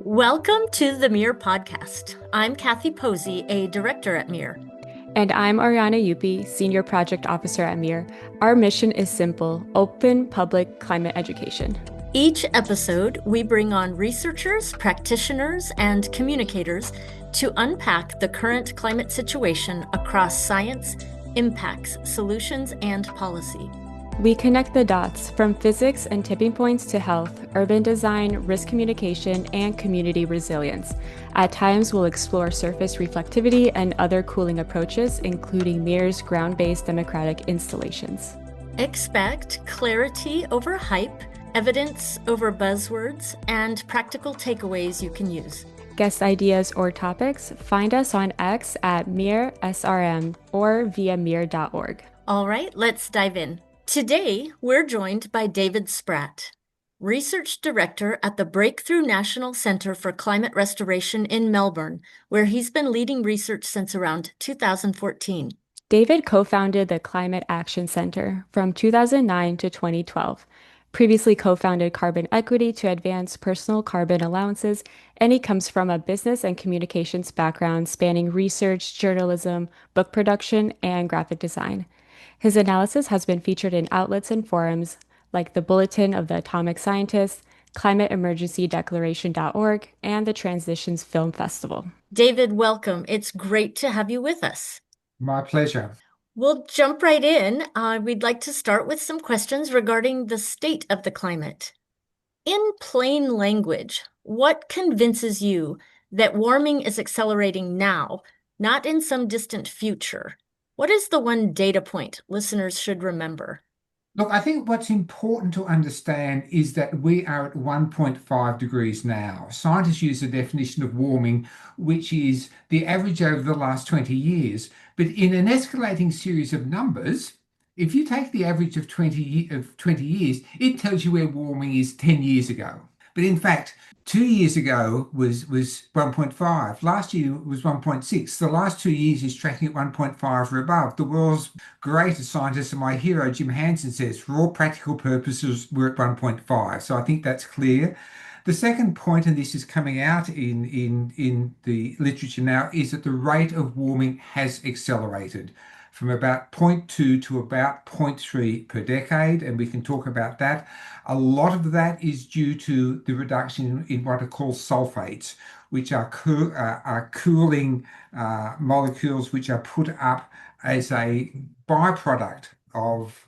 Welcome to the MEER podcast. I'm Kathy Posey, a director at MEER. And I'm Arjana Yupi, Senior Project Officer at MEER. Our mission is simple: open public climate education. Each episode, we bring on researchers, practitioners, and communicators to unpack the current climate situation across science, impacts, solutions, and policy. We connect the dots from physics and tipping points to health, urban design, risk communication, and community resilience. At times, we'll explore surface reflectivity and other cooling approaches, including MEER's ground-based democratic installations. Expect clarity over hype, evidence over buzzwords, and practical takeaways you can use. Guest ideas or topics? Find us on X at MEERSRM or via MEER.org. All right, let's dive in. Today, we're joined by David Spratt, Research Director at the Breakthrough National Center for Climate Restoration in Melbourne, where he's been leading research since around 2014. David co-founded the Climate Action Center from 2009 to 2012, previously co-founded Carbon Equity to advance personal carbon allowances, and he comes from a business and communications background spanning research, journalism, book production, and graphic design. His analysis has been featured in outlets and forums like the Bulletin of the Atomic Scientist, ClimateEmergencyDeclaration.org, and the Transitions Film Festival. David, welcome. It's great to have you with us. My pleasure. We'll jump right in. We'd like to start with some questions regarding the state of the climate. In plain language, what convinces you that warming is accelerating now, not in some distant future? What is the one data point listeners should remember? Look, I think what's important to understand is that we are at 1.5 degrees now. Scientists use the definition of warming, which is the average over the last 20 years. But in an escalating series of numbers, if you take the average of 20 years, it tells you where warming is 10 years ago. But in fact, 2 years ago was 1.5. Last year was 1.6. The last 2 years is tracking at 1.5 or above. The world's greatest scientist and my hero, Jim Hansen, says for all practical purposes, we're at 1.5. So I think that's clear. The second point, and this is coming out in the literature now, is that the rate of warming has accelerated from about 0.2 to about 0.3 per decade, and we can talk about that. A lot of that is due to the reduction in what are called sulfates, which are cooling molecules which are put up as a byproduct of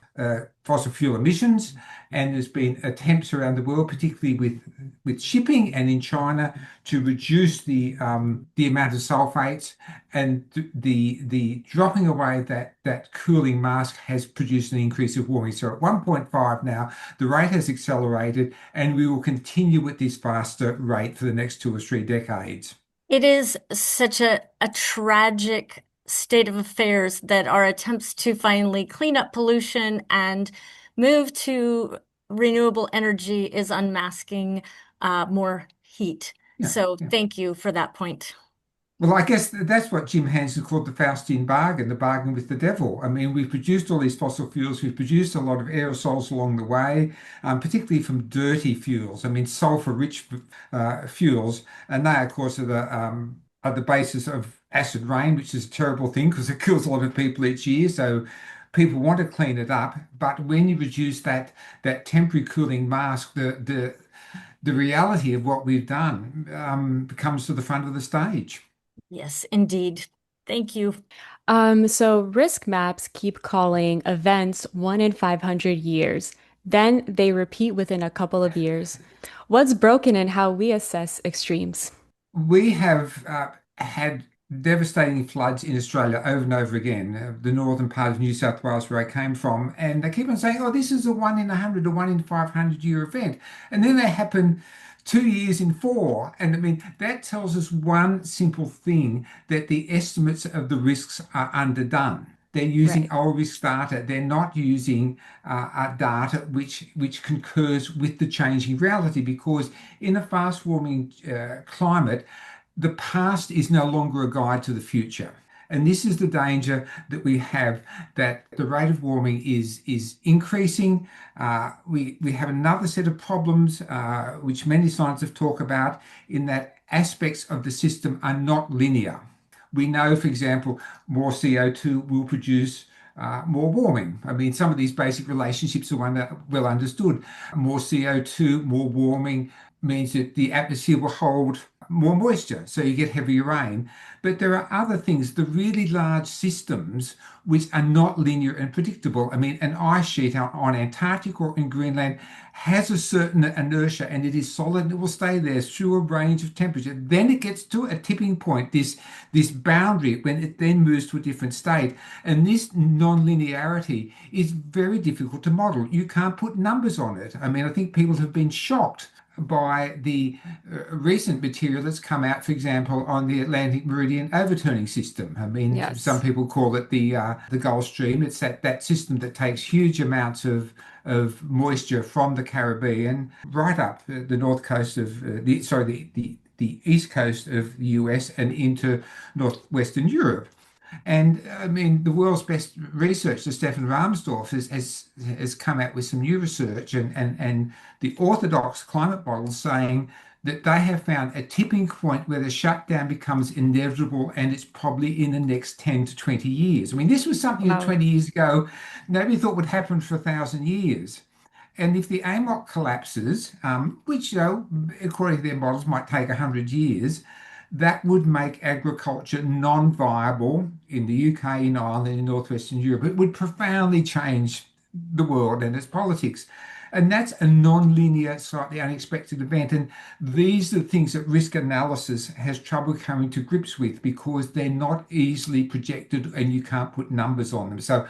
fossil fuel emissions. And there's been attempts around the world, particularly with shipping and in China, to reduce the amount of sulfates, and the dropping away that cooling mask has produced an increase of warming. So at 1.5 now, the rate has accelerated, and we will continue at this faster rate for the next 2 or 3 decades. It is such a tragic state of affairs that our attempts to finally clean up pollution and move to renewable energy is unmasking more heat. Yeah, So yeah. thank you for that point. Well, I guess that's what Jim Hansen called the Faustian bargain, the bargain with the devil. I mean, we've produced all these fossil fuels. We've produced a lot of aerosols along the way, particularly from dirty fuels. I mean, sulfur-rich fuels, and they, of course, are the basis of acid rain, which is a terrible thing because it kills a lot of people each year. So people want to clean it up, but when you reduce that temporary cooling mask, the reality of what we've done comes to the front of the stage. Yes, indeed. Thank you. So risk maps keep calling events 1 in 500 years. Then they repeat within a couple of years. What's broken in how we assess extremes? We have had devastating floods in Australia over and over again, the northern part of New South Wales where I came from, and they keep on saying, oh, this is a 1 in 100, a 1 in 500 year event. And then they happen 2 years in 4. And I mean, that tells us one simple thing, that the estimates of the risks are underdone. They're using Right. old risk data. They're not using data which concurs with the changing reality, because in a fast warming climate, the past is no longer a guide to the future. And this is the danger that we have, that the rate of warming is increasing. We have another set of problems, which many scientists talk about, in that aspects of the system are not linear. We know, for example, more CO2 will produce more warming. I mean, some of these basic relationships are well understood. More CO2, more warming means that the atmosphere will hold more moisture, so you get heavier rain. But there are other things, the really large systems, which are not linear and predictable. I mean, an ice sheet on Antarctica or in Greenland has a certain inertia, and it is solid and it will stay there through a range of temperature. Then it gets to a tipping point, this boundary, when it then moves to a different state. And this non-linearity is very difficult to model. You can't put numbers on it. I mean, I think people have been shocked by the recent material that's come out, for example, on the Atlantic Meridian overturning system. I mean, some Yes. people call it the Gulf Stream. It's that system that takes huge amounts of moisture from the Caribbean right up the north coast of the east coast of the US and into northwestern Europe. And I mean, the world's best researcher, Stefan Rahmstorf, has come out with some new research and the orthodox climate models saying that they have found a tipping point where the shutdown becomes inevitable, and it's probably in the next 10 to 20 years. I mean, this was something that Wow. 20 years ago nobody thought would happen for 1,000 years. And if the AMOC collapses, which, according to their models, might take 100 years, that would make agriculture non-viable in the UK, in Ireland, in northwestern Europe. It would profoundly change the world and its politics. And that's a non-linear, slightly unexpected event. And these are the things that risk analysis has trouble coming to grips with, because they're not easily projected and you can't put numbers on them. So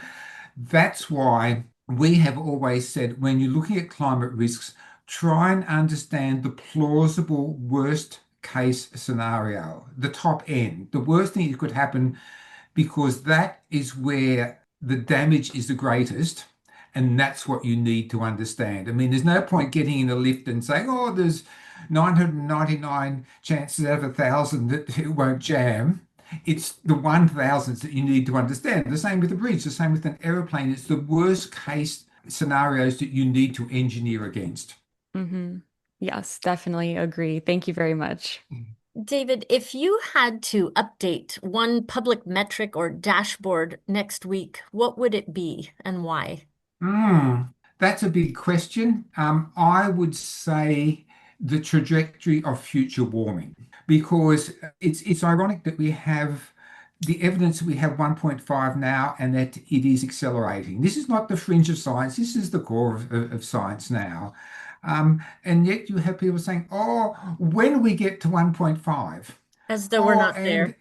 that's why we have always said, when you're looking at climate risks, try and understand the plausible worst case scenario, the top end, the worst thing that could happen, because that is where the damage is the greatest. And that's what you need to understand. I mean, there's no point getting in a lift and saying, oh, there's 999 chances out of 1,000 that it won't jam. It's the 1,000s that you need to understand. The same with a bridge, the same with an aeroplane. It's the worst case scenarios that you need to engineer against. Hmm. Yes, definitely agree. Thank you very much. David, if you had to update one public metric or dashboard next week, what would it be and why? Mm, that's a big question. I would say the trajectory of future warming, because it's ironic that we have the evidence that we have 1.5 now and that it is accelerating. This is not the fringe of science. This is the core of science now. And yet you have people saying, oh, when do we get to 1.5? As though we're Oh, not and there.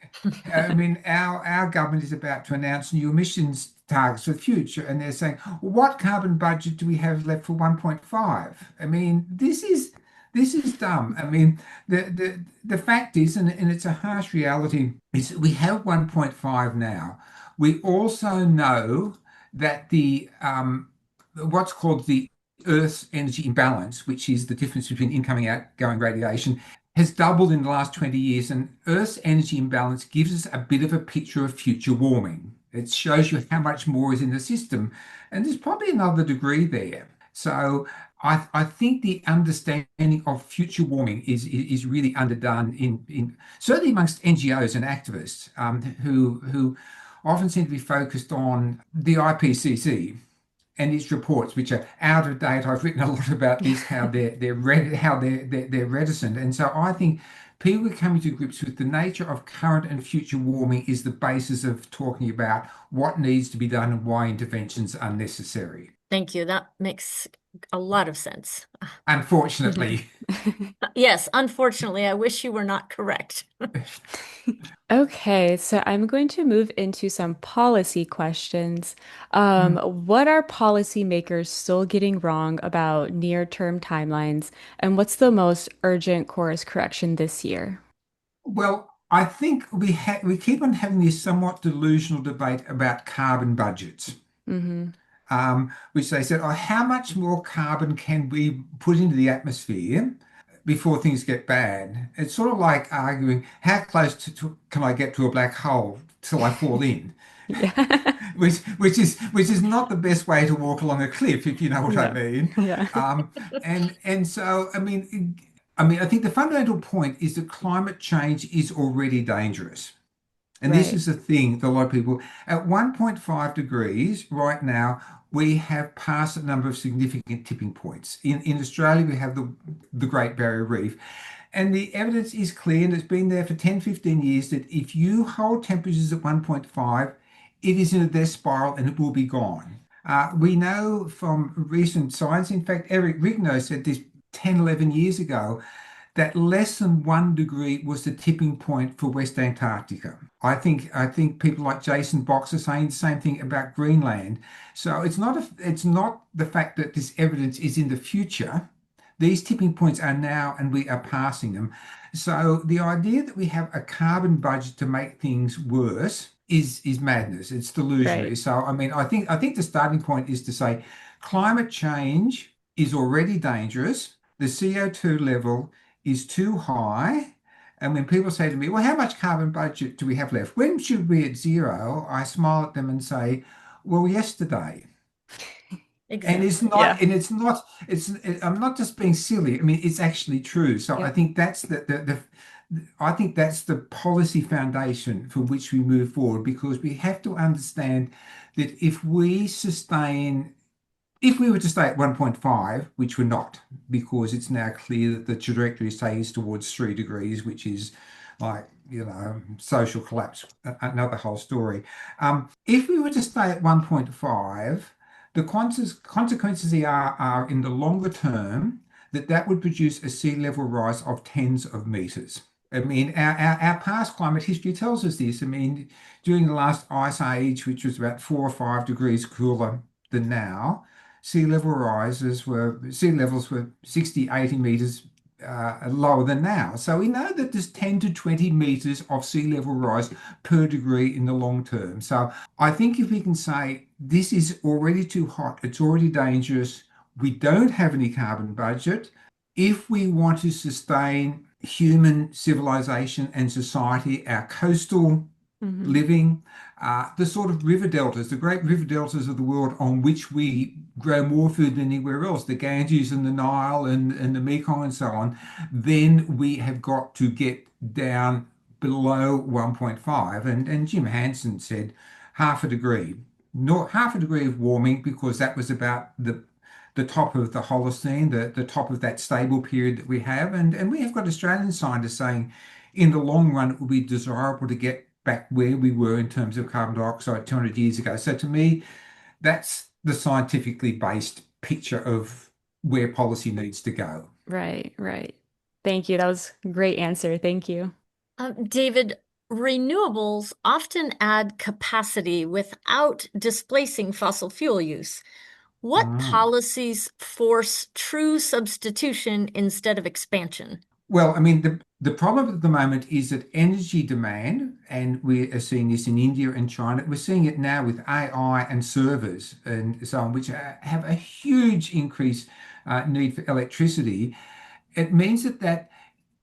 I mean, our government is about to announce new emissions targets for the future, and they're saying, well, what carbon budget do we have left for 1.5? I mean, this is dumb. I mean, the fact is, and it's a harsh reality, is that we have 1.5 now. We also know that the what's called the Earth's energy imbalance, which is the difference between incoming and outgoing radiation, has doubled in the last 20 years, and Earth's energy imbalance gives us a bit of a picture of future warming. It shows you how much more is in the system, and there's probably another degree there. So I think the understanding of future warming is really underdone in certainly amongst NGOs and activists, who often seem to be focused on the IPCC and its reports, which are out of date. I've written a lot about this, how they're reticent, and so I think people are coming to grips with the nature of current and future warming is the basis of talking about what needs to be done and why interventions are necessary. Thank you. That makes a lot of sense. Unfortunately. Yes, unfortunately, I wish you were not correct. Okay, so I'm going to move into some policy questions. Mm. What are policymakers still getting wrong about near-term timelines, and what's the most urgent course correction this year? Well, I think we keep on having this somewhat delusional debate about carbon budgets. Hmm. Which they said, oh, how much more carbon can we put into the atmosphere before things get bad? It's sort of like arguing, how close can I get to a black hole till I fall in, Yeah. which is not the best way to walk along a cliff, if you know what I No. mean. Yeah. And so I mean, I think the fundamental point is that climate change is already dangerous. And this Right. is the thing that a lot of people, at 1.5 degrees right now, we have passed a number of significant tipping points. In Australia, we have the Great Barrier Reef. And the evidence is clear, and it's been there for 10, 15 years, that if you hold temperatures at 1.5, it is in a death spiral and it will be gone. We know from recent science, in fact, Eric Rigno said this 10, 11 years ago, that less than 1 degree was the tipping point for West Antarctica. I think people like Jason Box are saying the same thing about Greenland. So it's not the fact that this evidence is in the future. These tipping points are now and we are passing them. So the idea that we have a carbon budget to make things worse is madness. It's delusionary. Right. So I think the starting point is to say climate change is already dangerous. The CO2 level is too high. And when people say to me, well, how much carbon budget do we have left? When should we be at zero? I smile at them and say, well, yesterday. And it's Exactly. not, Yeah. and it's not, I'm not just being silly. I mean, it's actually true. So I Yep. think that's I think that's the policy foundation for which we move forward, because we have to understand that if we were to stay at 1.5, which we're not, because it's now clear that the trajectory is taking us towards 3 degrees, which is like, social collapse, another whole story. If we were to stay at 1.5, the consequences are in the longer term that would produce a sea level rise of tens of meters. I mean, our past climate history tells us this. I mean, during the last ice age, which was about 4 or 5 degrees cooler than now, sea levels were 60, 80 meters lower than now. So we know that there's 10 to 20 meters of sea level rise per degree in the long term. So I think if we can say this is already too hot, it's already dangerous, we don't have any carbon budget. If we want to sustain human civilization and society, our coastal Hmm. living, the sort of river deltas, the great river deltas of the world on which we grow more food than anywhere else, the Ganges and the Nile and the Mekong and so on, then we have got to get down below 1.5. And Jim Hansen said half a degree, not half a degree of warming, because that was about the top of the Holocene, the top of that stable period that we have. And we have got Australian scientists saying in the long run, it would be desirable to get back where we were in terms of carbon dioxide 200 years ago. So to me, that's the scientifically based picture of where policy needs to go. Right. Right. Thank you. That was a great answer. Thank you. David, renewables often add capacity without displacing fossil fuel use. What Mm. policies force true substitution instead of expansion? Well, I mean, the problem at the moment is that energy demand, and we are seeing this in India and China, we're seeing it now with AI and servers and so on, which have a huge increase need for electricity. It means that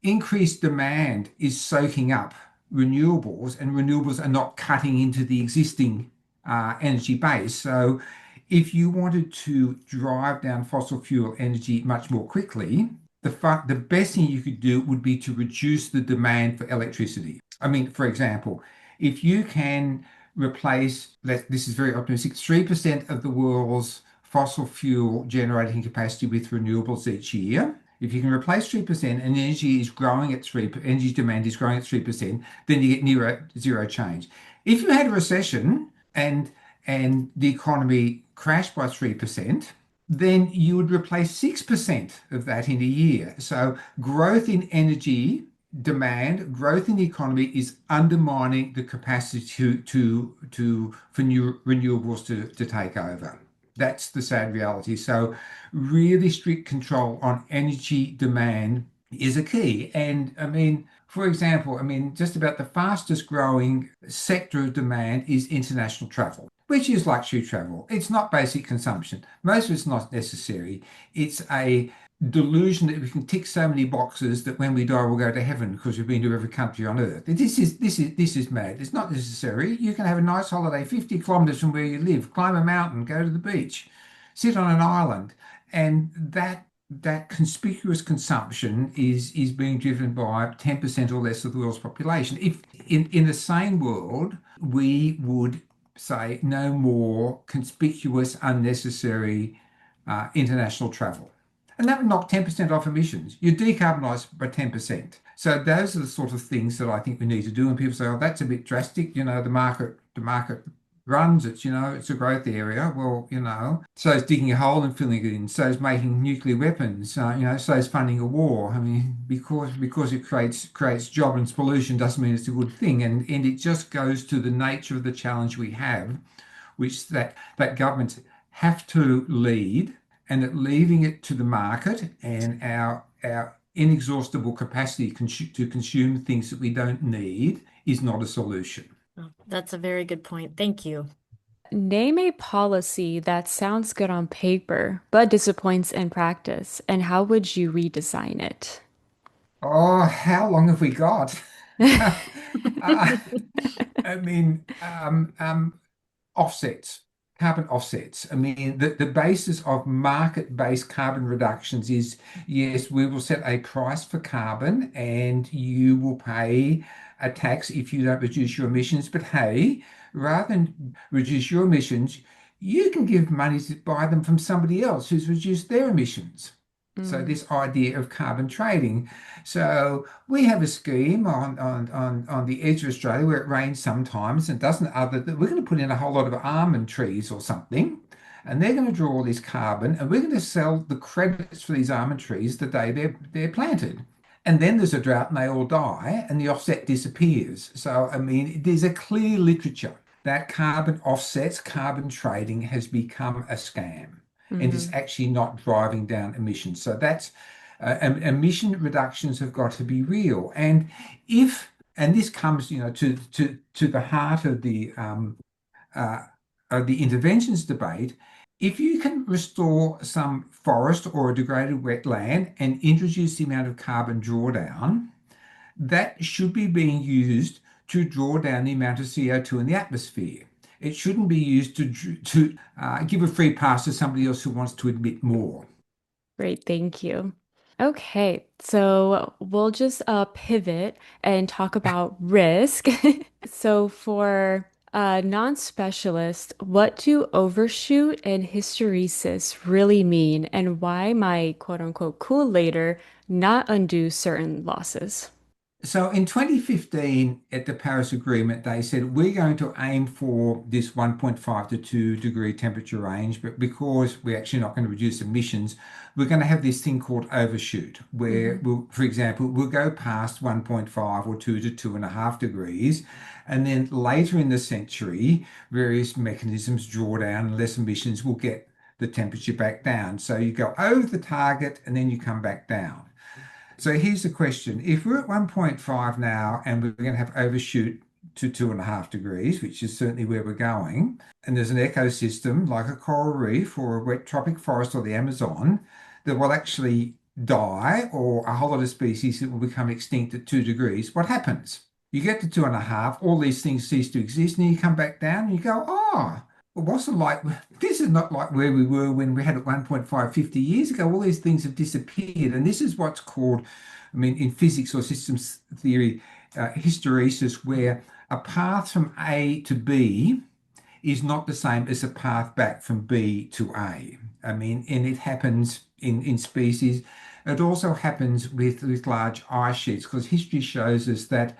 increased demand is soaking up renewables, and renewables are not cutting into the existing energy base. So, if you wanted to drive down fossil fuel energy much more quickly, the best thing you could do would be to reduce the demand for electricity. I mean, for example, if you can replace, this is very optimistic, 3% of the world's fossil fuel generating capacity with renewables each year, if you can replace 3% and energy is growing at 3, energy demand is growing at 3%, then you get near zero change. If you had a recession and the economy crashed by 3%, then you would replace 6% of that in a year. So growth in energy demand, growth in the economy is undermining the capacity for new renewables to take over. That's the sad reality. So really strict control on energy demand is a key. And I mean, for example, I mean, just about the fastest growing sector of demand is international travel, which is luxury travel. It's not basic consumption. Most of it's not necessary. It's a delusion that we can tick so many boxes that when we die we'll go to heaven because we've been to every country on earth. This is mad. It's not necessary. You can have a nice holiday 50 kilometers from where you live, climb a mountain, go to the beach, sit on an island, and that conspicuous consumption is being driven by 10% or less of the world's population. If in the same world we would say no more conspicuous, unnecessary international travel. And that would knock 10% off emissions. You decarbonise by 10%. So those are the sort of things that I think we need to do. And people say, oh, that's a bit drastic. The market runs. It's a growth area. Well, so is digging a hole and filling it in. So is making nuclear weapons. So is funding a war. I mean, because it creates job and pollution doesn't mean it's a good thing. And it just goes to the nature of the challenge we have, which that governments have to lead, and that leaving it to the market and our inexhaustible capacity to consume things that we don't need is not a solution. Oh, that's a very good point. Thank you. Name a policy that sounds good on paper but disappoints in practice, and how would you redesign it? Oh, how long have we got? Uh, I mean, offsets, carbon offsets. I mean, the basis of market-based carbon reductions is yes, we will set a price for carbon and you will pay a tax if you don't reduce your emissions. But hey, rather than reduce your emissions, you can give money to buy them from somebody else who's reduced their emissions. So Mm. this idea of carbon trading. So we have a scheme on the edge of Australia where it rains sometimes and doesn't other that we're going to put in a whole lot of almond trees or something, and they're going to draw all this carbon, and we're going to sell the credits for these almond trees the day they're planted. And then there's a drought and they all die and the offset disappears. So I mean, there's a clear literature that carbon offsets, carbon trading has become a scam and is Mhm. actually not driving down emissions. So that's emission reductions have got to be real. And this comes, to the heart uh, of the interventions debate. If you can restore some forest or a degraded wetland and introduce the amount of carbon drawdown, that should be being used to draw down the amount of CO2 in the atmosphere. It shouldn't be used to give a free pass to somebody else who wants to emit more. Great, thank you. Okay, so we'll just pivot and talk about risk. So for a non-specialist, what do overshoot and hysteresis really mean, and why might quote unquote cool later not undo certain losses? So in 2015, at the Paris Agreement, they said we're going to aim for this 1.5 to 2 degree temperature range, but because we're actually not going to reduce emissions, we're going to have this thing called overshoot, where Mhm. we'll, for example, we'll go past 1.5 or 2 to 2.5 degrees. And then later in the century, various mechanisms, drawdown, less emissions will get the temperature back down. So you go over the target and then you come back down. So here's the question. If we're at 1.5 now and we're going to have overshoot to 2.5 degrees, which is certainly where we're going, and there's an ecosystem like a coral reef or a wet tropic forest or the Amazon that will actually die, or a whole lot of species that will become extinct at 2 degrees, what happens? You get to 2.5, all these things cease to exist, and you come back down and you go, oh, it wasn't like this is not like where we were when we had at 1.5 50 years ago. All these things have disappeared. And this is what's called, I mean, in physics or systems theory, hysteresis, where a path from A to B is not the same as a path back from B to A. I mean, and it happens in species. It also happens with large ice sheets because history shows us that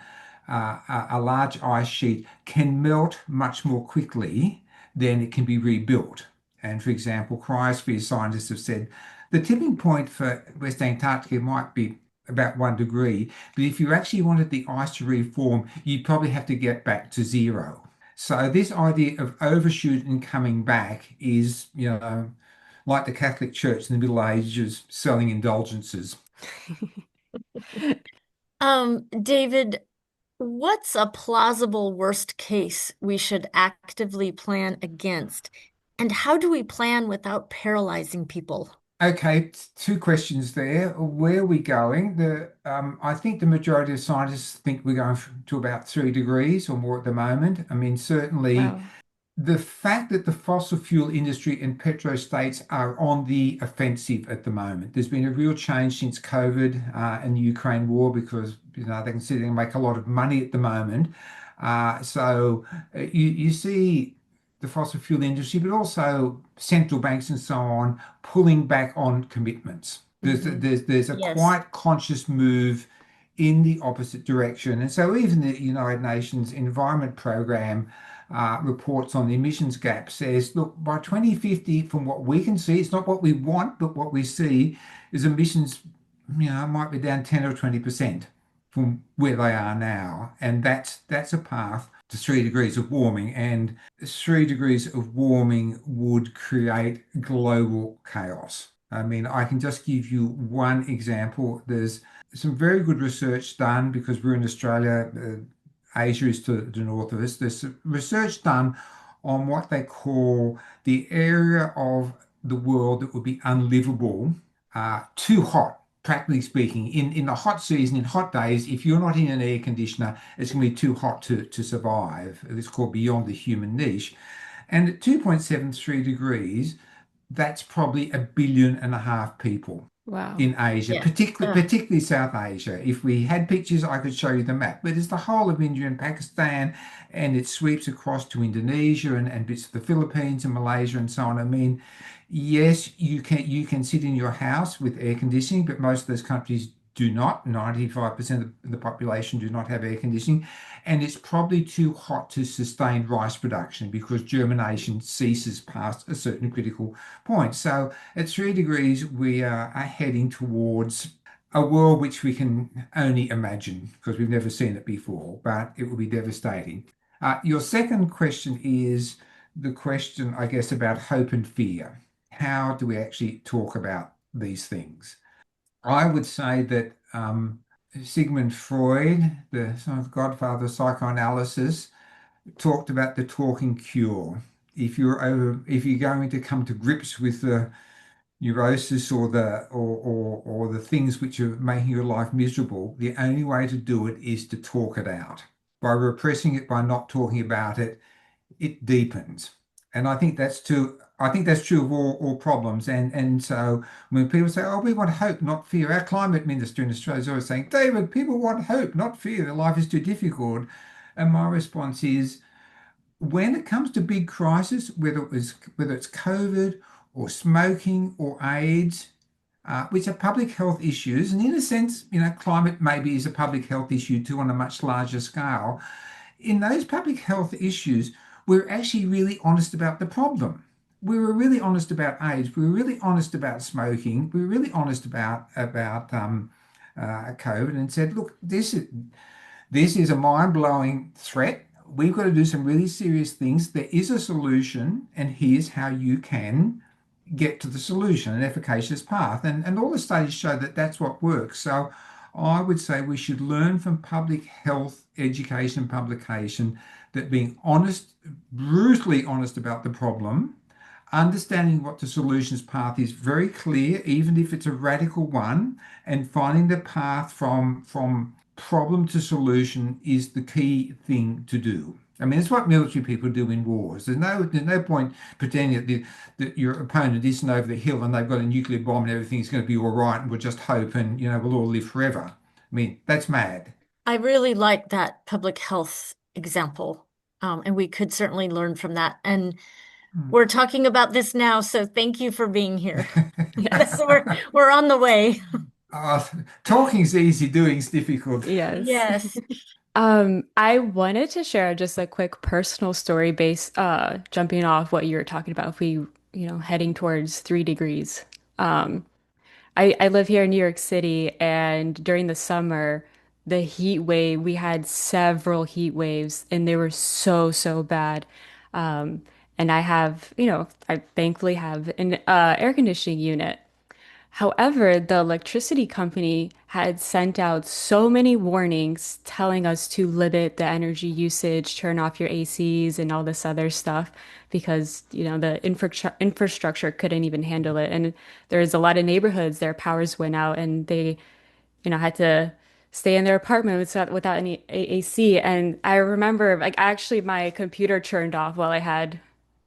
a large ice sheet can melt much more quickly than it can be rebuilt. And for example, cryosphere scientists have said the tipping point for West Antarctica might be about 1 degree, but if you actually wanted the ice to reform, you'd probably have to get back to zero. So this idea of overshoot and coming back is, like the Catholic Church in the Middle Ages selling indulgences. David, what's a plausible worst case we should actively plan against? And how do we plan without paralyzing people? Okay, two questions there. Where are we going? I think the majority of scientists think we're going to about 3 degrees or more at the moment. I mean, certainly Wow. the fact that the fossil fuel industry and petrostates are on the offensive at the moment. There's been a real change since COVID and the Ukraine war because they can see they can make a lot of money at the moment. You see the fossil fuel industry, but also central banks and so on pulling back on commitments. Hmm. There's a Yes. quite conscious move in the opposite direction. And so even the United Nations Environment Programme reports on the emissions gap says, look, by 2050, from what we can see, it's not what we want, but what we see is emissions, might be down 10 or 20% from where they are now. And that's a path to 3 degrees of warming. And 3 degrees of warming would create global chaos. I mean, I can just give you one example. There's some very good research done because we're in Australia. Asia is to the north of us. There's research done on what they call the area of the world that would be unlivable, too hot, practically speaking. In the hot season, in hot days, if you're not in an air conditioner, it's going to be too hot to survive. It's called beyond the human niche. And at 2.73 degrees, that's probably 1.5 billion people Wow. in Asia, Yeah. particularly South Asia. If we had pictures, I could show you the map. But it's the whole of India and Pakistan, and it sweeps across to Indonesia and bits of the Philippines and Malaysia and so on. I mean, yes, you can sit in your house with air conditioning, but most of those countries do not. 95% of the population do not have air conditioning. And it's probably too hot to sustain rice production because germination ceases past a certain critical point. So at 3 degrees, we are heading towards a world which we can only imagine because we've never seen it before, but it will be devastating. Your second question is the question, I guess, about hope and fear. How do we actually talk about these things? I would say that Sigmund Freud, the sort of godfather of psychoanalysis, talked about the talking cure. If you're going to come to grips with the neurosis or the things which are making your life miserable, the only way to do it is to talk it out. By repressing it, by not talking about it, it deepens. And I think that's true of all problems. And so when people say, oh, we want hope, not fear, our climate minister in Australia is always saying, David, people want hope, not fear. Their life is too difficult. And my response is, when it comes to big crisis, whether it's COVID or smoking or AIDS, which are public health issues, and in a sense, climate maybe is a public health issue too on a much larger scale. In those public health issues, we're actually really honest about the problem. We were really honest about AIDS. We were really honest about smoking. We were really honest about COVID, and said, look, this is a mind-blowing threat. We've got to do some really serious things. There is a solution, and here's how you can get to the solution, an efficacious path. And all the studies show that that's what works. So I would say we should learn from public health education and publication that being honest, brutally honest about the problem, understanding what the solutions path is very clear, even if it's a radical one, and finding the path from problem to solution is the key thing to do. I mean, it's what military people do in wars. There's no point pretending that your opponent isn't over the hill and they've got a nuclear bomb and everything's going to be all right and we'll just hope and we'll all live forever. I mean, that's mad. I really like that public health example. And we could certainly learn from that. And we're talking about this now, so thank you for being here. So we're on the way. Uh, Talking's easy, doing's difficult. Yes. Yes. I wanted to share just a quick personal story based jumping off what you were talking about if we, heading towards 3 degrees. Um, I live here in New York City, and during the summer, the heat wave, we had several heat waves, and they were so, so bad. And I thankfully have an air conditioning unit. However, the electricity company had sent out so many warnings telling us to limit the energy usage, turn off your ACs and all this other stuff because, the infrastructure couldn't even handle it. And there's a lot of neighborhoods, their powers went out and they, had to stay in their apartment without any AC. And I remember, like, actually, my computer turned off while I had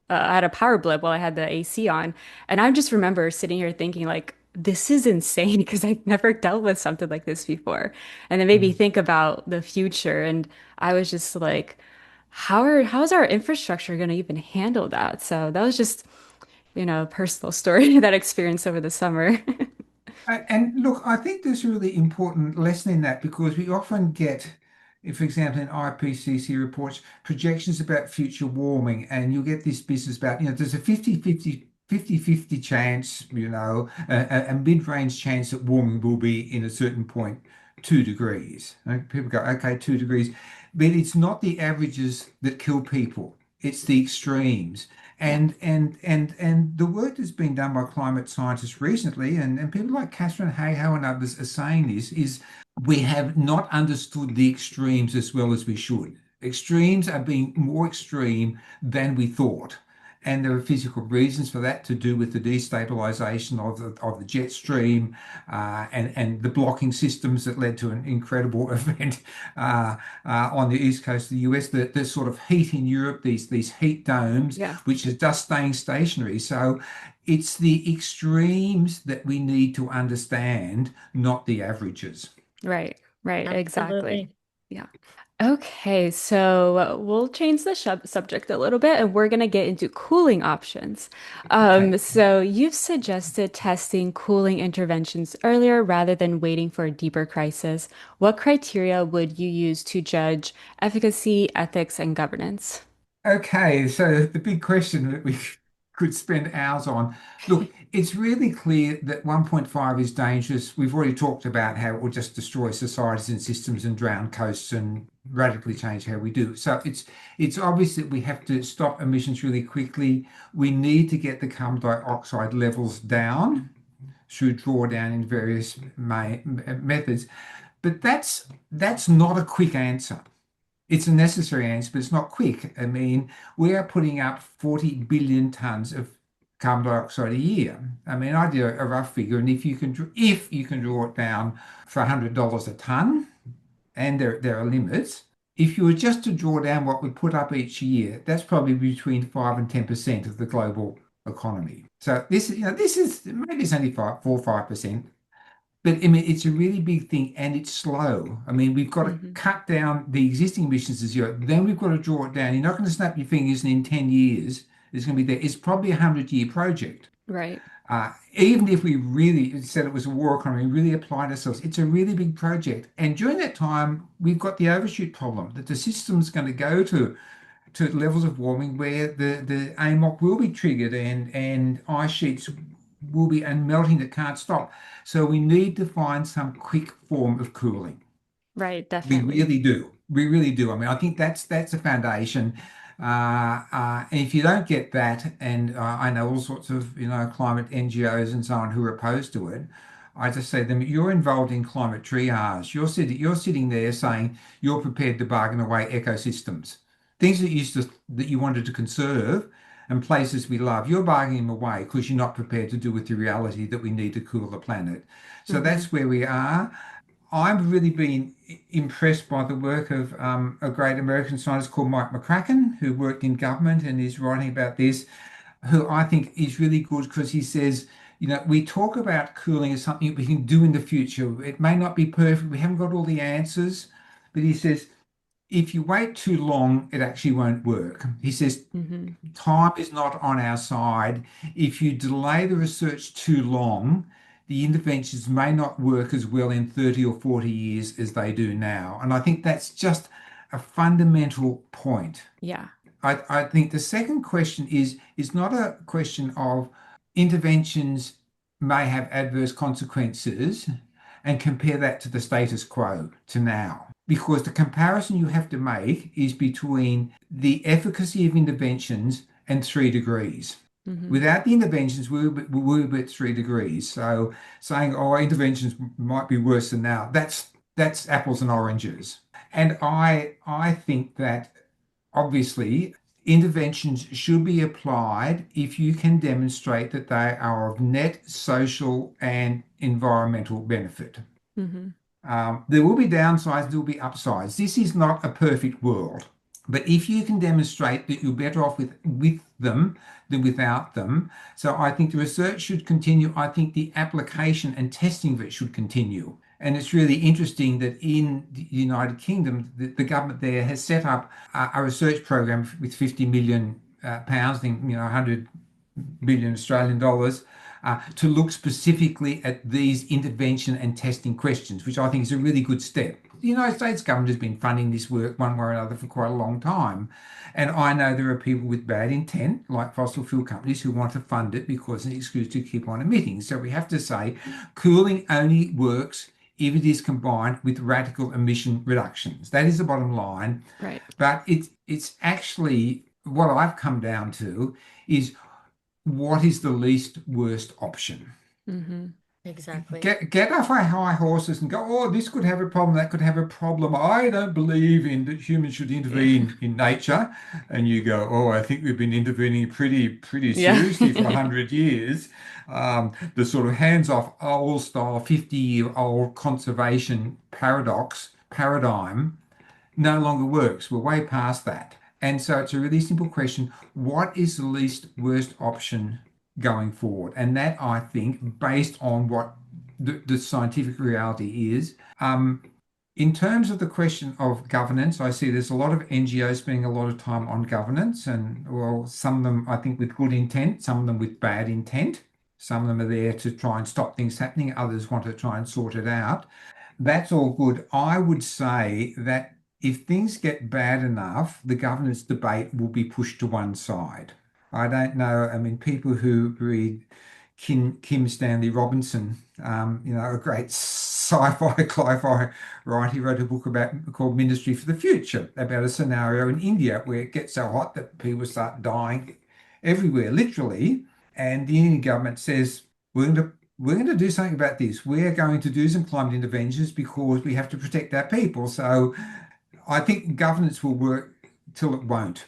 a power blip while I had the AC on. And I just remember sitting here thinking, like, this is insane because I've never dealt with something like this before. And it made me Mm. think about the future. And I was just like, how's our infrastructure going to even handle that? So that was just, a personal story that I experienced over the summer. And look, I think there's a really important lesson in that because we often get, if, for example, in IPCC reports, projections about future warming, and you'll get this business about, there's a 50-50 chance, a mid-range chance that warming will be in a certain point 2 degrees. And people go, okay, 2 degrees. But it's not the averages that kill people, it's the extremes. Yeah, And the work that's been done by climate scientists recently, and people like Catherine Hayhoe and others are saying this, is we have not understood the extremes as well as we should. Extremes are being more extreme than we thought. And there are physical reasons for that to do with the destabilization of the jet stream and the blocking systems that led to an incredible event on the east coast of the US. The sort of heat in Europe, these heat domes, yeah, which is just staying stationary. So it's the extremes that we need to understand, not the averages. right, right, exactly. Absolutely. Yeah. Okay, so we'll change the subject a little bit and we're going to get into cooling options. Okay. So you've suggested testing cooling interventions earlier rather than waiting for a deeper crisis. What criteria would you use to judge efficacy, ethics, and governance? Okay, so the big question that we could spend hours on. Look, it's really clear that 1.5 is dangerous. We've already talked about how it will just destroy societies and systems and drown coasts and radically change how we do. So it's obvious that we have to stop emissions really quickly. We need to get the carbon dioxide levels down through drawdown in various methods. But that's not a quick answer. It's a necessary answer, but it's not quick. I mean, we are putting up 40 billion tons of carbon dioxide a year. I mean, I did a rough figure, and if you can draw it down for $100 a ton, and there are limits, if you were just to draw down what we put up each year, that's probably between 5 and 10% of the global economy. So this is maybe it's only 4 or 5%. But I mean, it's a really big thing and it's slow. I mean, we've got to Hmm. cut down the existing emissions to zero. Then we've got to draw it down. You're not going to snap your fingers and in 10 years it's going to be there. It's probably a 100-year project. Right, Even if we really said it was a war economy, really applied ourselves, it's a really big project. And during that time, we've got the overshoot problem that the system's going to go to levels of warming where the AMOC will be triggered and ice sheets will be and melting that can't stop. So we need to find some quick form of cooling. right, We definitely. really do. We really do. I mean, I think that's a foundation. And if you don't get that, and I know all sorts of climate NGOs and so on who are opposed to it, I just say to them, you're involved in climate triage. You're sitting there saying you're prepared to bargain away ecosystems, things that you wanted to conserve, and places we love. You're bargaining them away because you're not prepared to do with the reality that we need to cool the planet. So Hmm. that's where we are. I've really been impressed by the work of a great American scientist called Mike McCracken, who worked in government and is writing about this, who I think is really good because he says, we talk about cooling as something we can do in the future. It may not be perfect, we haven't got all the answers, but he says, if you wait too long, it actually won't work. He says, Hmm. time is not on our side. If you delay the research too long, the interventions may not work as well in 30 or 40 years as they do now. And I think that's just a fundamental point. Yeah, I think the second question is not a question of interventions may have adverse consequences and compare that to the status quo to now. Because the comparison you have to make is between the efficacy of interventions and 3 degrees. Hmm. Without the interventions, we were at 3 degrees. So saying, oh, interventions might be worse than now, that's apples and oranges. And I think that obviously interventions should be applied if you can demonstrate that they are of net social and environmental benefit. Hmm. There will be downsides, there will be upsides. This is not a perfect world. But if you can demonstrate that you're better off with them than without them, so I think the research should continue. I think the application and testing of it should continue. And it's really interesting that in the United Kingdom, the government there has set up a research program with 50 million pounds, I think, 100 billion Australian dollars, to look specifically at these intervention and testing questions, which I think is a really good step. The United States government has been funding this work one way or another for quite a long time. And I know there are people with bad intent, like fossil fuel companies, who want to fund it because it's an excuse to keep on emitting. So we have to say cooling only works if it is combined with radical emission reductions. That is the bottom line. Right. But it's actually what I've come down to is what is the least worst option? Hmm. Exactly. Get off our high horses and go, oh, this could have a problem, that could have a problem. I don't believe in that humans should Yeah. intervene in nature. And you go, oh, I think we've been intervening pretty Yeah. seriously for 100 years. The sort of hands-off old style 50-year-old conservation paradigm no longer works. We're way past that. And so it's a really simple question. What is the least worst option going forward? And that, I think, based on what the scientific reality is. In terms of the question of governance, I see there's a lot of NGOs spending a lot of time on governance, and well, some of them, I think, with good intent, some of them with bad intent. Some of them are there to try and stop things happening, others want to try and sort it out. That's all good. I would say that if things get bad enough, the governance debate will be pushed to one side. I don't know. I mean, people who read Kim Stanley Robinson, a great sci-fi writer, he wrote a book called Ministry for the Future about a scenario in India where it gets so hot that people start dying everywhere, literally. And the Indian government says, we're going to we're going to do something about this. We're going to do some climate interventions because we have to protect our people. So I think governance will work till it won't.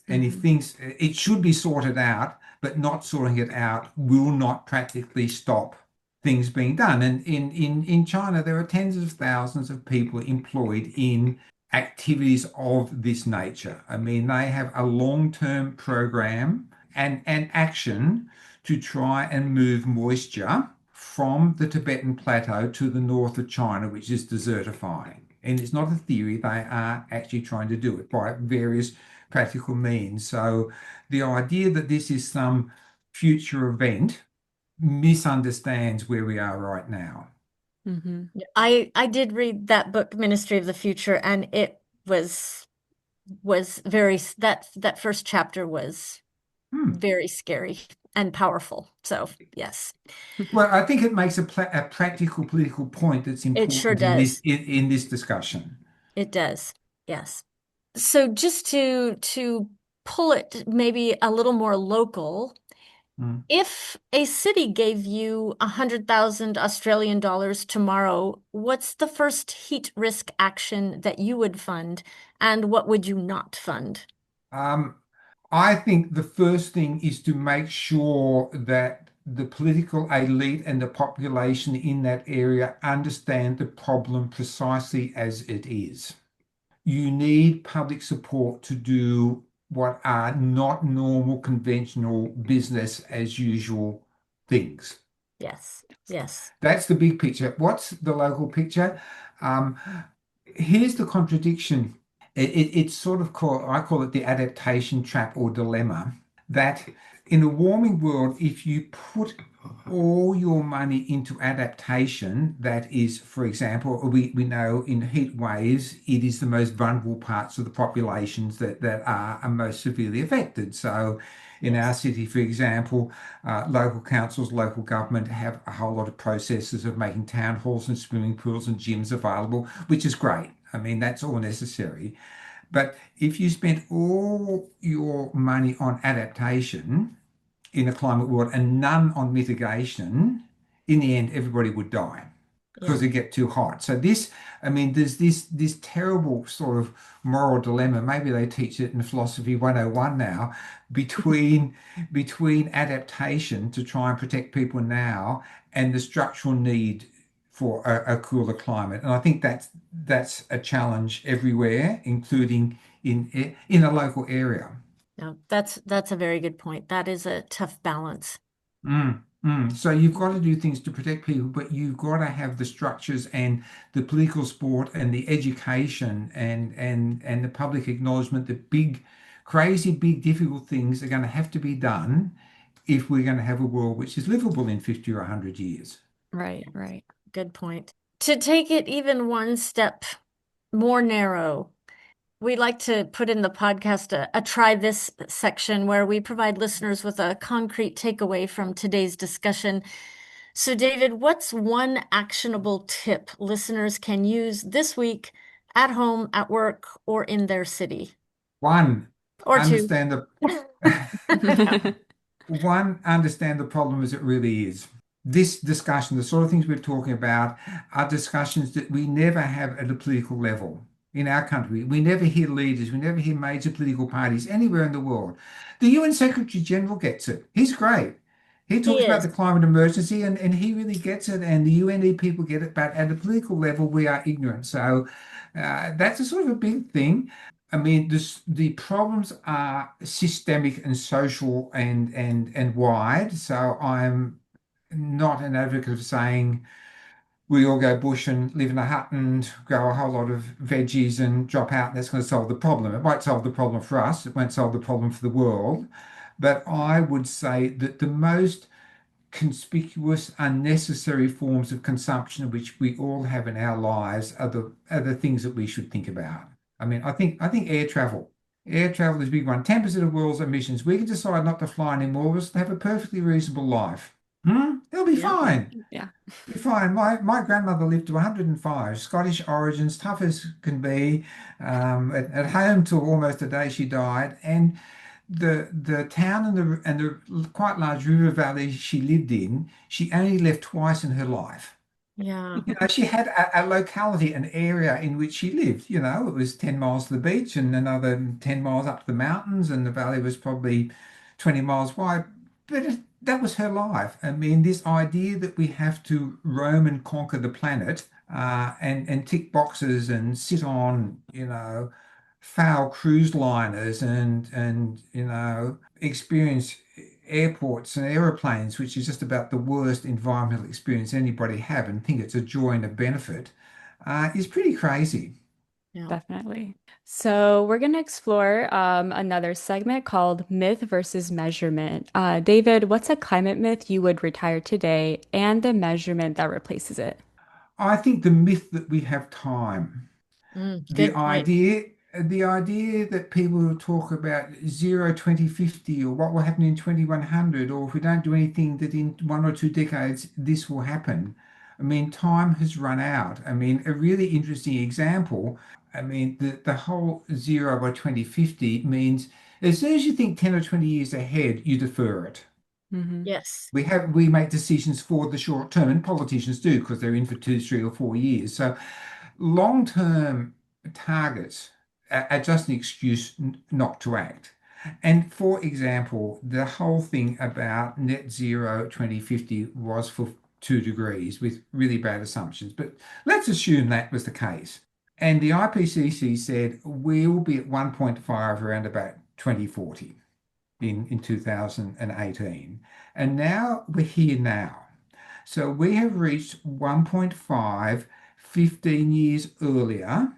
And if Hmm. things, it should be sorted out, but not sorting it out will not practically stop things being done. And in China, there are tens of thousands of people employed in activities of this nature. I mean, they have a long-term program and action to try and move moisture from the Tibetan plateau to the north of China, which is desertifying. And it's not a theory, they are actually trying to do it by various practical means. So the idea that this is some future event misunderstands where we are right now. Hmm. I did read that book, Ministry of the Future, and it was very that first chapter was Hmm. very scary and powerful. So, yes, Well, I think it makes a practical political point that's it sure important in this does. in this discussion. It does. Yes. So just to pull it maybe a little more local, Hmm. if a city gave you 100,000 Australian dollars tomorrow, what's the first heat risk action that you would fund, and what would you not fund? Um, I think the first thing is to make sure that the political elite and the population in that area understand the problem precisely as it is. You need public support to do what are not normal, conventional business as usual things. Yes. Yes. That's the big picture. What's the local picture? Um, Here's the contradiction. It's sort of called, I call it the adaptation trap or dilemma, that in a warming world, if you put all your money into adaptation, that is, for example, we know in heat waves, it is the most vulnerable parts of the populations that are most severely affected. So in our Yes. city, for example, local councils, local government have a whole lot of processes of making town halls and swimming pools and gyms available, which is great. I mean, that's all necessary. But if you spend all your money on adaptation, in a climate world and none on mitigation, in the end, everybody would die Yeah. because it get too hot. So this, I mean, there's this terrible sort of moral dilemma. Maybe they teach it in philosophy 101 now, between adaptation to try and protect people now and the structural need for a cooler climate. And I think that's a challenge everywhere, including in a local area. No, that's a very good point. That is a tough balance. So you've got to do things to protect people, but you've got to have the structures and the political support and the education and the public acknowledgement that big, crazy, big, difficult things are going to have to be done if we're going to have a world which is livable in 50 or 100 years. Right, right. Good point. To take it even one step more narrow, we like to put in the podcast a try this section where we provide listeners with a concrete takeaway from today's discussion. So, David, what's one actionable tip listeners can use this week at home, at work, or in their city? One, Or two. understand the one, understand the problem as it really is. This discussion, the sort of things we're talking about, are discussions that we never have at a political level in our country. We never hear leaders, we never hear major political parties anywhere in the world. The UN Secretary General gets it. He's great. He He talks about is. the climate emergency and he really gets it, and the UNE people get it, but at a political level, we are ignorant. So that's a sort of a big thing. I mean, the problems are systemic and social and wide. So I'm not an advocate of saying we all go bush and live in a hut and grow a whole lot of veggies and drop out and that's going to solve the problem. It might solve the problem for us. It won't solve the problem for the world. But I would say that the most conspicuous, unnecessary forms of consumption which we all have in our lives are the things that we should think about. I mean, I think air travel. Air travel is a big one. 10% of the world's emissions. We can decide not to fly anymore. We'll have a perfectly reasonable life. It'll be Yeah. fine. Yeah. Be fine. My grandmother lived to 105, Scottish origins, tough as can be, at home till almost the day she died. And the town and the quite large river valley she lived in, she only left twice in her life. Yeah. You know, she had a locality, an area in which she lived. You know, it was 10 miles to the beach and another 10 miles up to the mountains, and the valley was probably 20 miles wide. But that was her life. I mean, this idea that we have to roam and conquer the planet and tick boxes and sit on, foul cruise liners and experience airports and aeroplanes, which is just about the worst environmental experience anybody have, and think it's a joy and a benefit, is pretty crazy. Yeah. Definitely. So we're going to explore another segment called Myth versus Measurement. David, what's a climate myth you would retire today and the measurement that replaces it? I think the myth that we have time. The Good point. idea, the idea that people will talk about zero 2050 or what will happen in 2100, or if we don't do anything, that in 1 or 2 decades this will happen. I mean, time has run out. I mean, a really interesting example. I mean, the whole zero by 2050 means as soon as you think 10 or 20 years ahead, you defer it. Hmm. Yes. We make decisions for the short term, and politicians do because they're in for 2, 3, or 4 years. So long-term targets are just an excuse not to act. And for example, the whole thing about net zero 2050 was for 2 degrees with really bad assumptions. But let's assume that was the case. And the IPCC said we will be at 1.5 around about 2040 in 2018. And now we're here now. So we have reached 1.5 15 years earlier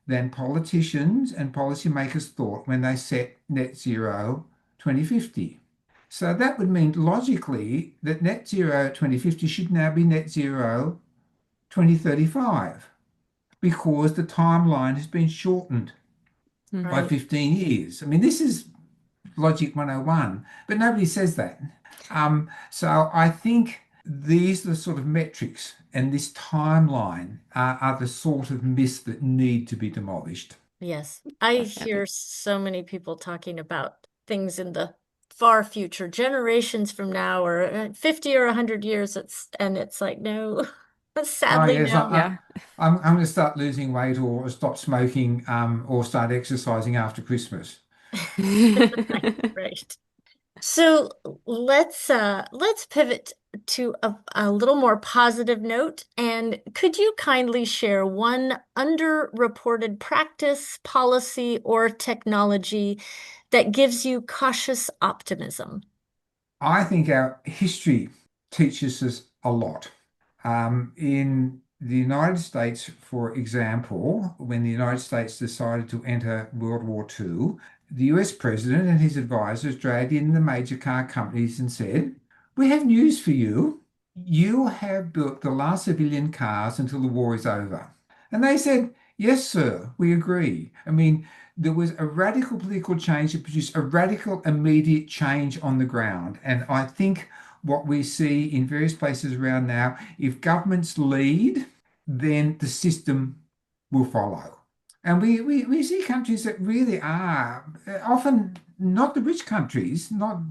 than politicians and policymakers thought when they set net zero 2050. So that would mean logically that net zero 2050 should now be net zero 2035 because the timeline has been shortened by Hmm. Right. 15 years. I mean, this is Logic 101, but nobody says that. So I think these are the sort of metrics and this timeline are the sort of myths that need to be demolished. Yes. I hear Definitely. so many people talking about things in the far future, generations from now, or 50 or 100 years. It's like, no, Oh sadly, yes, no. Yeah. I'm going to start losing weight or stop smoking or start exercising after Christmas. Right. So let's pivot to a little more positive note. And could you kindly share one underreported practice, policy, or technology that gives you cautious optimism? I think our history teaches us a lot. In the United States, for example, when the United States decided to enter World War II, the US president and his advisors dragged in the major car companies and said, "We have news for you. You have built the last civilian cars until the war is over." And they said, "Yes, sir, we agree." I mean, there was a radical political change that produced a radical immediate change on the ground. And I think what we see in various places around now, if governments lead, then the system will follow. And we see countries that really are often not the rich countries, not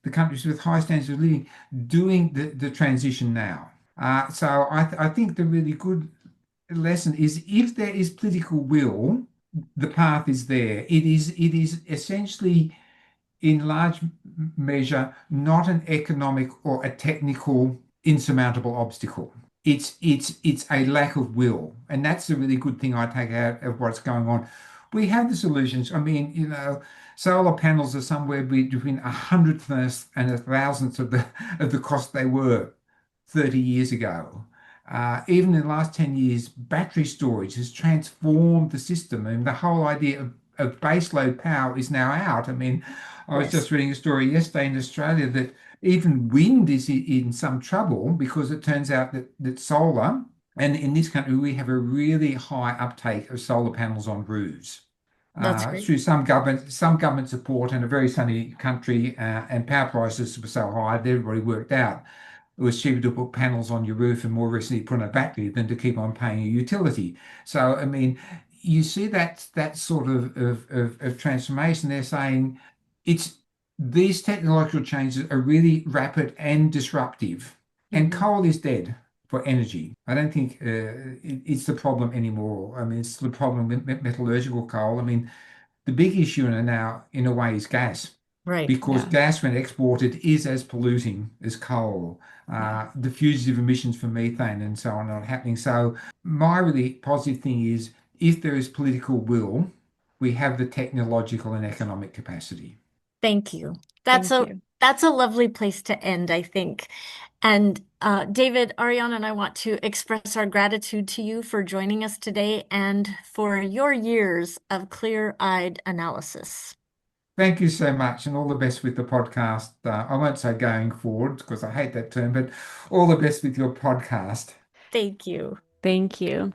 the countries with high standards of living, doing the transition now. So I think the really good lesson is if there is political will, the path is there. It is essentially in large measure not an economic or a technical insurmountable obstacle. It's a lack of will, and that's a really good thing I take out of what's going on. We have the solutions. I mean, solar panels are somewhere between a hundredth and a thousandth of the cost they were 30 years ago. Even in the last 10 years, battery storage has transformed the system, and the whole idea of baseload power is now out. I mean, I was Yes, just reading a story yesterday in Australia that even wind is in some trouble because it turns out that solar, and in this country, we have a really high uptake of solar panels on roofs. that's great. Through some government support and a very sunny country, and power prices were so high that everybody worked out it was cheaper to put panels on your roof and more recently put on a battery than to keep on paying a utility. So, I mean, you see that sort of transformation. They're saying it's these technological changes are really rapid and disruptive, and Mhm. coal is dead for energy. I don't think it's the problem anymore. I mean, it's the problem with metallurgical coal. I mean, the big issue now, in a way, is gas, Right. because Yeah. gas, when exported, is as polluting as coal. Yeah. The fugitive emissions from methane and so on are happening. So, my really positive thing is if there is political will, we have the technological and economic capacity. Thank you. That's Thank a you. that's a lovely place to end, I think. And David, Ariana, and I want to express our gratitude to you for joining us today and for your years of clear-eyed analysis. Thank you so much, and all the best with the podcast. I won't say going forward because I hate that term, but all the best with your podcast. Thank you. Thank you.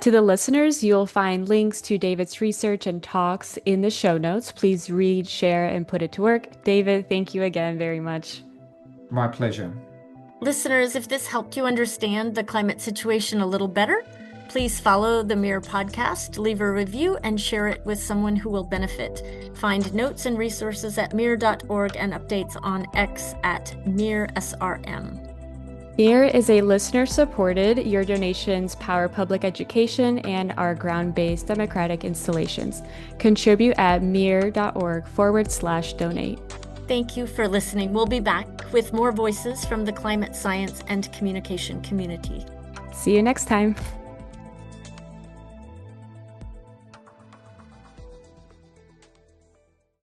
To the listeners, you'll find links to David's research and talks in the show notes. Please read, share, and put it to work. David, thank you again very much. My pleasure. Listeners, if this helped you understand the climate situation a little better, please follow the MEER podcast, leave a review, and share it with someone who will benefit. Find notes and resources at MEER.org and updates on X at MEERSRM. MEER is a listener-supported, your donations power public education and our ground-based democratic installations. Contribute at MEER.org/donate. Thank you for listening. We'll be back with more voices from the climate science and communication community. See you next time.